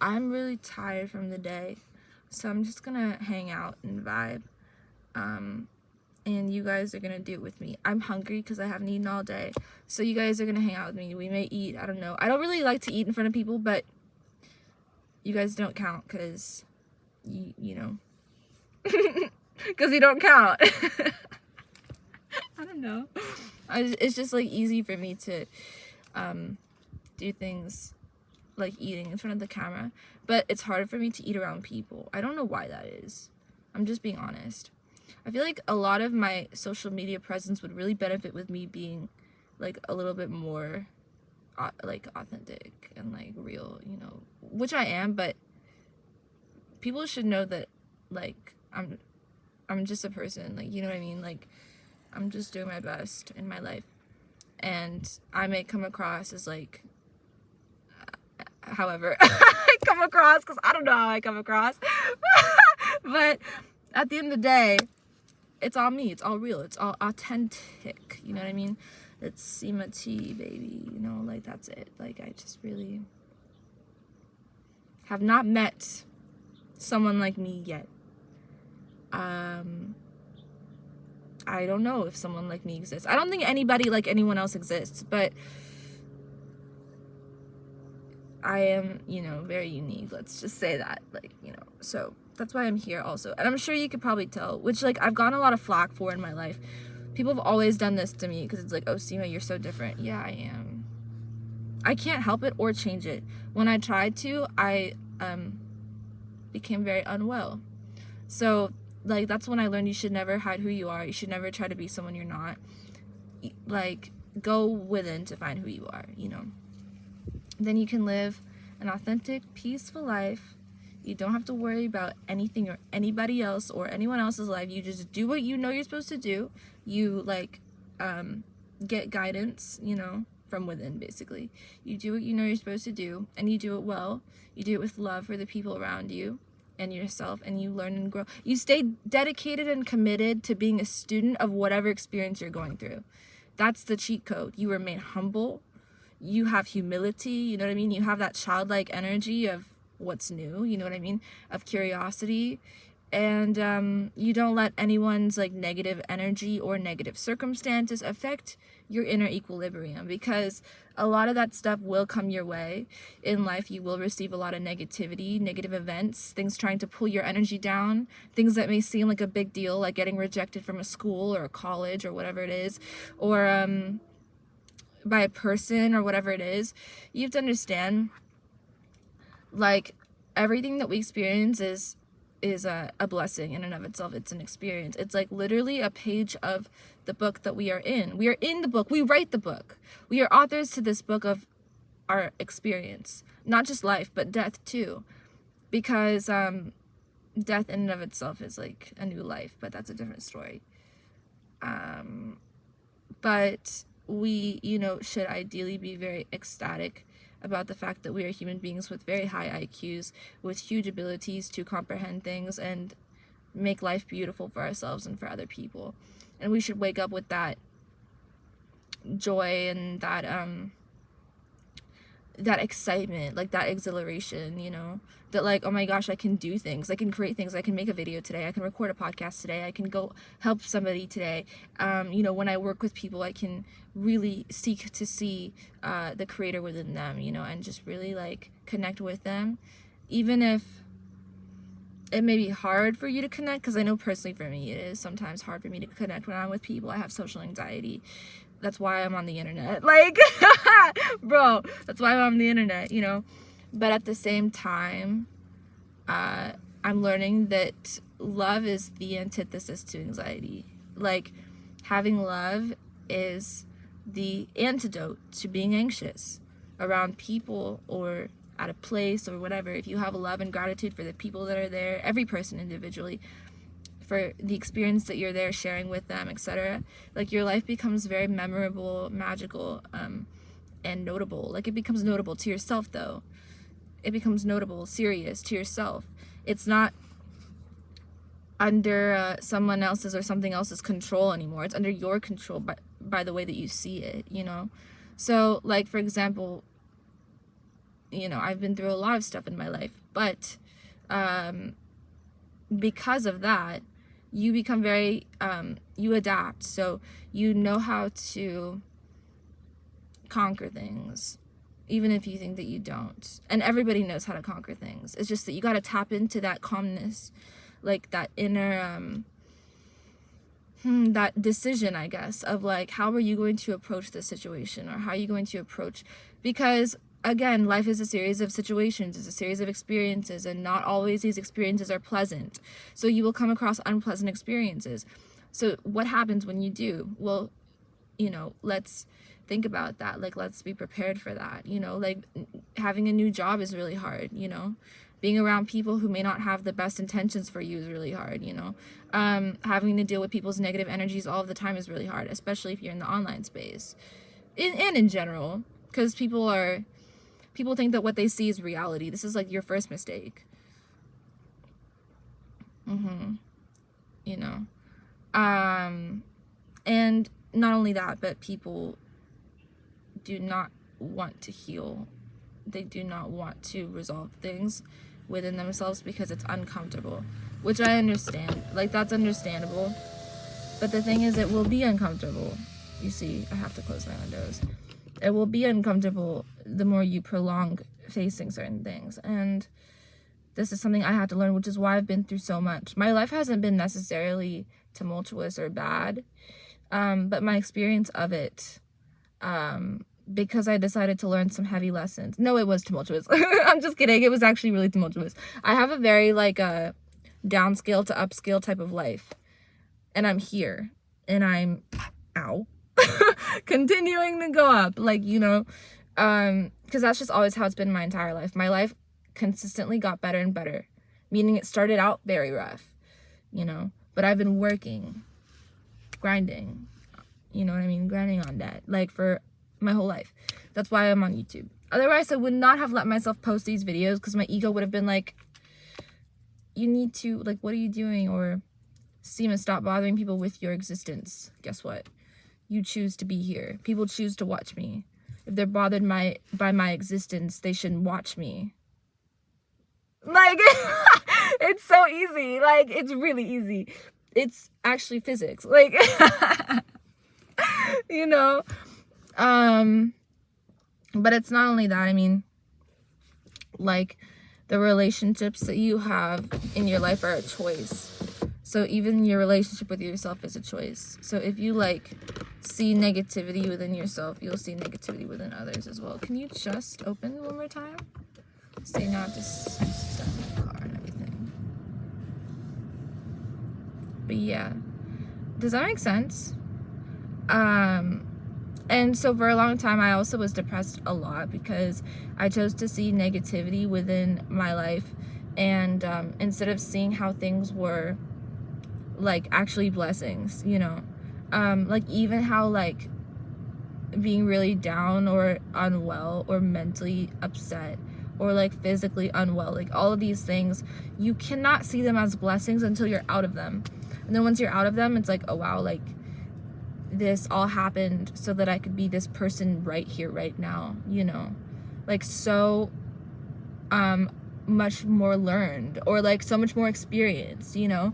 I'm really tired from the day, so I'm just gonna hang out and vibe. And you guys are gonna do it with me. I'm hungry because I haven't eaten all day, so you guys are gonna hang out with me. We may eat. I don't know. I don't really like to eat in front of people, but you guys don't count because you know, because you don't count. I don't know. It's just like easy for me to do things like eating in front of the camera, but it's harder for me to eat around people. I don't know why that is. I'm just being honest. I feel like a lot of my social media presence would really benefit with me being like a little bit more like authentic and like real, you know, which I am, but people should know that like I'm just a person, like, you know what I mean? Like, I'm just doing my best in my life, and I may come across as like however I come across, because I don't know how I come across. But at the end of the day, it's all me, it's all real, it's all authentic, you know what I mean? It's Sima T, baby, you know, like, that's it. Like, I just really have not met someone like me yet. I don't know if someone like me exists. I don't think anybody like anyone else exists, but I am, you know, very unique. Let's just say that, like, you know, so that's why I'm here also. And I'm sure you could probably tell, which, like, I've gotten a lot of flack for in my life. People have always done this to me because it's like, oh, Sima, you're so different. Yeah, I am. I can't help it or change it. When I tried to, I became very unwell. So, like, that's when I learned you should never hide who you are. You should never try to be someone you're not. Like, go within to find who you are, you know. Then you can live an authentic, peaceful life. You don't have to worry about anything or anybody else or anyone else's life. You just do what you know you're supposed to do. You, like, get guidance, you know, from within, basically. You do what you know you're supposed to do, and you do it well. You do it with love for the people around you and yourself, and you learn and grow. You stay dedicated and committed to being a student of whatever experience you're going through. That's the cheat code. You remain humble. You have humility, you know what I mean? You have that childlike energy of what's new, you know what I mean? Of curiosity. And you don't let anyone's like negative energy or negative circumstances affect your inner equilibrium, because a lot of that stuff will come your way in life. You will receive a lot of negativity, negative events, things trying to pull your energy down, things that may seem like a big deal, like getting rejected from a school or a college or whatever it is, or by a person or whatever it is. You have to understand, like, everything that we experience is a blessing in and of itself. It's an experience. It's like literally a page of the book that we are in. We are in the book. We write the book. We are authors to this book of our experience, not just life, but death too, because death in and of itself is like a new life, but that's a different story. But we, you know, should ideally be very ecstatic about the fact that we are human beings with very high IQs, with huge abilities to comprehend things and make life beautiful for ourselves and for other people. And we should wake up with that joy and that excitement, like that exhilaration, you know, that like, oh my gosh, I can do things, I can create things, I can make a video today, I can record a podcast today, I can go help somebody today. You know, when I work with people, I can really seek to see the creator within them, you know, and just really like connect with them, even if it may be hard for you to connect, because I know personally for me it is sometimes hard for me to connect when I'm with people. I have social anxiety. That's why I'm on the internet. Like, bro, that's why I'm on the internet, you know? But at the same time, I'm learning that love is the antithesis to anxiety. Like, having love is the antidote to being anxious around people or at a place or whatever. If you have love and gratitude for the people that are there, every person individually, for the experience that you're there sharing with them, etc., like, your life becomes very memorable, magical, and notable. Like, it becomes notable to yourself, though. It becomes notable, serious to yourself. It's not under someone else's or something else's control anymore. It's under your control by the way that you see it, you know? So, like, for example, you know, I've been through a lot of stuff in my life, but because of that, you become very, you adapt. So you know how to conquer things, even if you think that you don't. And everybody knows how to conquer things. It's just that you got to tap into that calmness, like that inner, that decision, I guess, of like, how are you going to approach the situation, or how are you going to approach, because again, life is a series of situations, it's a series of experiences, and not always these experiences are pleasant. So you will come across unpleasant experiences. So what happens when you do? Well, you know, let's think about that. Like, let's be prepared for that. You know, like having a new job is really hard, you know. Being around people who may not have the best intentions for you is really hard, you know. Having to deal with people's negative energies all of the time is really hard, especially if you're in the online space. And in general, because people think that what they see is reality. This is like your first mistake. You know. And not only that, but people do not want to heal. They do not want to resolve things within themselves because it's uncomfortable, which I understand. Like, that's understandable. But the thing is, it will be uncomfortable. You see, I have to close my windows. It will be uncomfortable the more you prolong facing certain things. And this is something I had to learn, which is why I've been through so much. My life hasn't been necessarily tumultuous or bad, but my experience of it, because I decided to learn some heavy lessons. No, it was tumultuous. I'm just kidding. It was actually really tumultuous. I have a very like a downscale to upscale type of life. And I'm here. And I'm, ow, continuing to go up. Like, you know, because that's just always how it's been my entire life. My life consistently got better and better. Meaning it started out very rough, you know. But I've been working, grinding, you know what I mean? Grinding on that. Like, for my whole life. That's why I'm on YouTube. Otherwise, I would not have let myself post these videos, because my ego would have been like, you need to, like, what are you doing? Or, Seema, stop bothering people with your existence. Guess what? You choose to be here. People choose to watch me. If they're bothered by my existence, they shouldn't watch me. Like, it's so easy. Like, it's really easy. It's actually physics. Like, you know? But it's not only that. I mean, like, the relationships that you have in your life are a choice. So even your relationship with yourself is a choice. So if you, like, see negativity within yourself, you'll see negativity within others as well. Can you just open one more time? So you not just step in the car and everything. But yeah. Does that make sense? And so for a long time, I also was depressed a lot because I chose to see negativity within my life. And instead of seeing how things were, like, actually blessings, you know, like, even how, like, being really down or unwell or mentally upset or, like, physically unwell, like, all of these things, you cannot see them as blessings until you're out of them. And then once you're out of them, it's like, oh wow, like, this all happened so that I could be this person right here, right now, you know, like, so much more learned, or like so much more experienced, you know,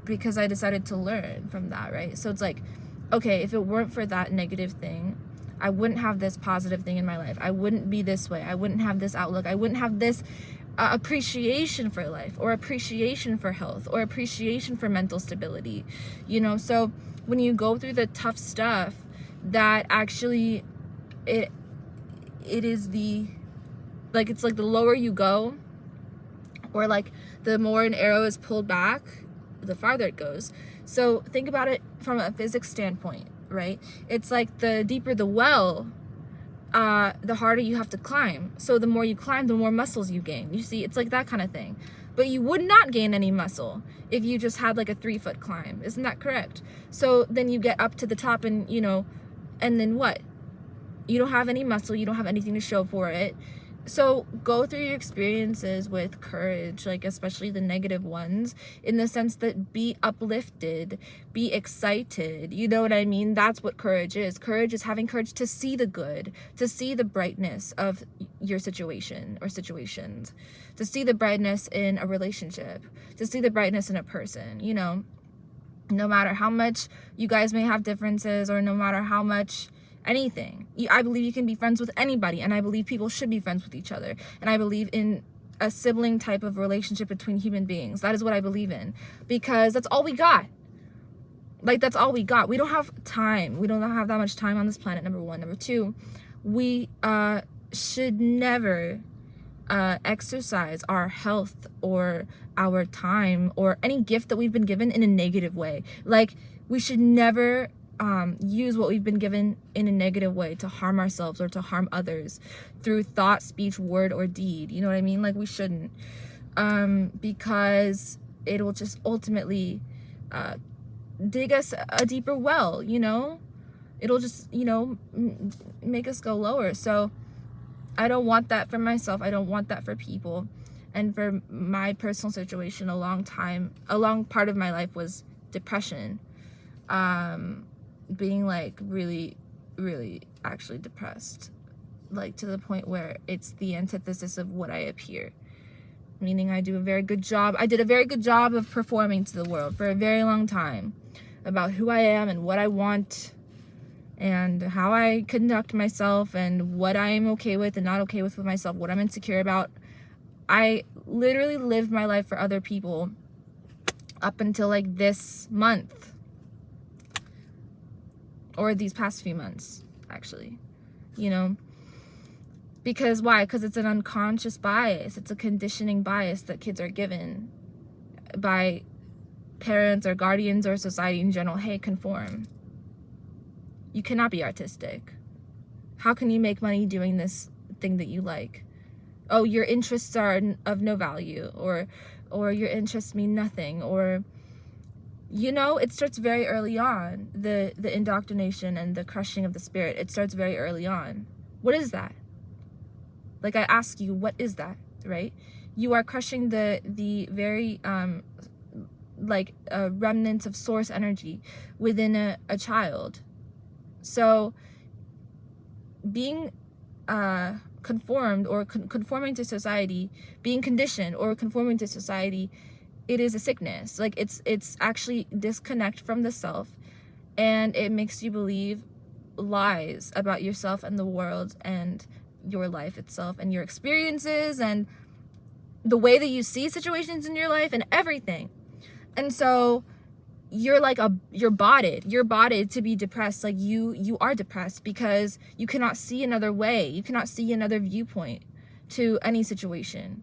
because I decided to learn from that, right? So it's like, okay, if it weren't for that negative thing, I wouldn't have this positive thing in my life. I wouldn't be this way. I wouldn't have this outlook. I wouldn't have this appreciation for life, or appreciation for health, or appreciation for mental stability, you know. So when you go through the tough stuff, that actually, it is the, like, it's like the lower you go, or like the more an arrow is pulled back, the farther it goes. So think about it from a physics standpoint, right? It's like the deeper the well, the harder you have to climb. So the more you climb, the more muscles you gain. You see, it's like that kind of thing. But you would not gain any muscle if you just had like a 3-foot climb. Isn't that correct? So then you get up to the top and, you know, and then what? You don't have any muscle. You don't have anything to show for it. So go through your experiences with courage, like especially the negative ones, in the sense that be uplifted, be excited. You know what I mean? That's what courage is. Courage is having courage to see the good, to see the brightness of your situation or situations, to see the brightness in a relationship, to see the brightness in a person, you know, no matter how much you guys may have differences, or no matter how much anything. I believe you can be friends with anybody, and I believe people should be friends with each other, and I believe in a sibling type of relationship between human beings. That is what I believe in, because that's all we got. Like, that's all we got. We don't have time. We don't have that much time on this planet, number one. Number two, we should never exercise our health or our time or any gift that we've been given in a negative way. Like, we should never use what we've been given in a negative way to harm ourselves or to harm others through thought, speech, word, or deed. You know what I mean? Like, we shouldn't, because it will just ultimately dig us a deeper well, you know? It'll just, you know, make us go lower. So I don't want that for myself. I don't want that for people. And for my personal situation, a long part of my life was depression. Being like really, really actually depressed, like to the point where it's the antithesis of what I appear. Meaning I did a very good job of performing to the world for a very long time about who I am and what I want and how I conduct myself and what I am okay with and not okay with myself, what I'm insecure about. I literally lived my life for other people up until like this month. Or these past few months, actually, you know, because why? Because it's an unconscious bias. It's a conditioning bias that kids are given by parents or guardians or society in general. Hey, conform. You cannot be artistic. How can you make money doing this thing that you like? Oh, your interests are of no value, or your interests mean nothing, or, you know, it starts very early on. The indoctrination and the crushing of the spirit, it starts very early on. What is that? Like, I ask you, what is that, right? You are crushing the very, remnants of source energy within a child. So, being conformed or conforming to society, being conditioned or conforming to society, it is a sickness. Like, it's actually disconnect from the self, and it makes you believe lies about yourself and the world and your life itself and your experiences and the way that you see situations in your life and everything. And so you're botted to be depressed. Like, you are depressed because you cannot see another way. You cannot see another viewpoint to any situation,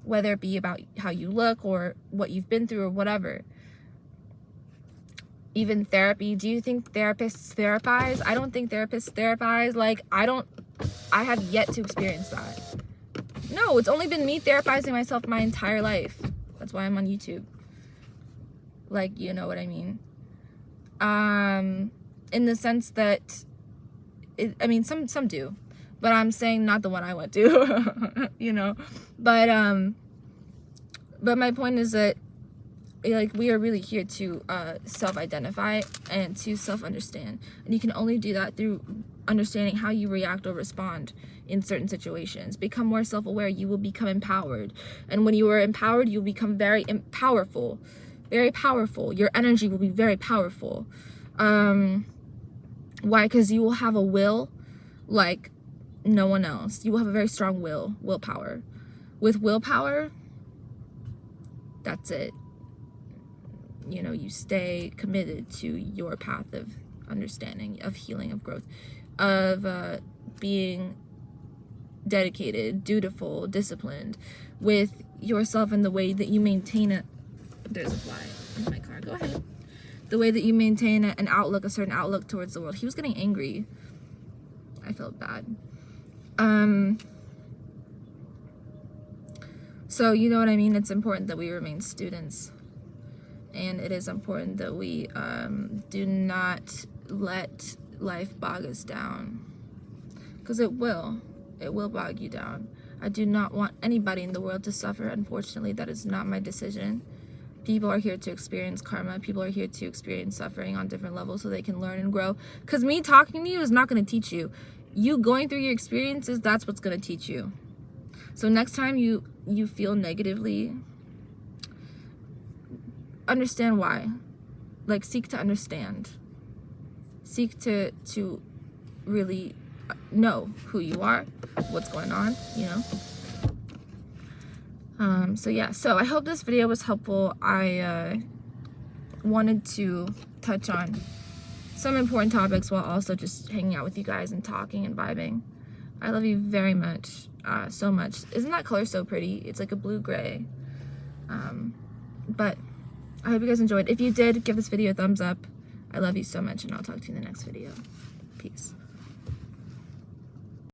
whether it be about how you look or what you've been through or whatever. Even therapy. Do you think therapists therapize? I don't think therapists therapize. Like, I have yet to experience that. No, it's only been me therapizing myself my entire life. That's why I'm on YouTube. Like, you know what I mean? In the sense that, some do, but I'm saying not the one I went to, you know? But my point is that, like, we are really here to self-identify and to self-understand. And you can only do that through understanding how you react or respond in certain situations. Become more self-aware. You will become empowered. And when you are empowered, you'll become very powerful. Very powerful. Your energy will be very powerful. Why? Because you will have a will like no one else. You will have a very strong willpower. With willpower, that's it. You know, you stay committed to your path of understanding, of healing, of growth, of being dedicated, dutiful, disciplined with yourself and the way that you maintain it. There's a fly in my car. Go ahead. The way that you maintain an outlook, a certain outlook towards the world. He was getting angry. I felt bad. So, you know what I mean? It's important that we remain students. And it is important that we do not let life bog us down. Because it will. It will bog you down. I do not want anybody in the world to suffer. Unfortunately, that is not my decision. People are here to experience karma. People are here to experience suffering on different levels so they can learn and grow. Because me talking to you is not going to teach you. You going through your experiences, that's what's going to teach you. So next time you feel negatively, understand why. Like, seek to understand. Seek to really know who you are, what's going on, you know. So yeah, so I hope this video was helpful. I wanted to touch on some important topics while also just hanging out with you guys and talking and vibing. I love you very much, so much. Isn't that color so pretty? It's like a blue-gray. But I hope you guys enjoyed. If you did, give this video a thumbs up. I love you so much, and I'll talk to you in the next video. Peace.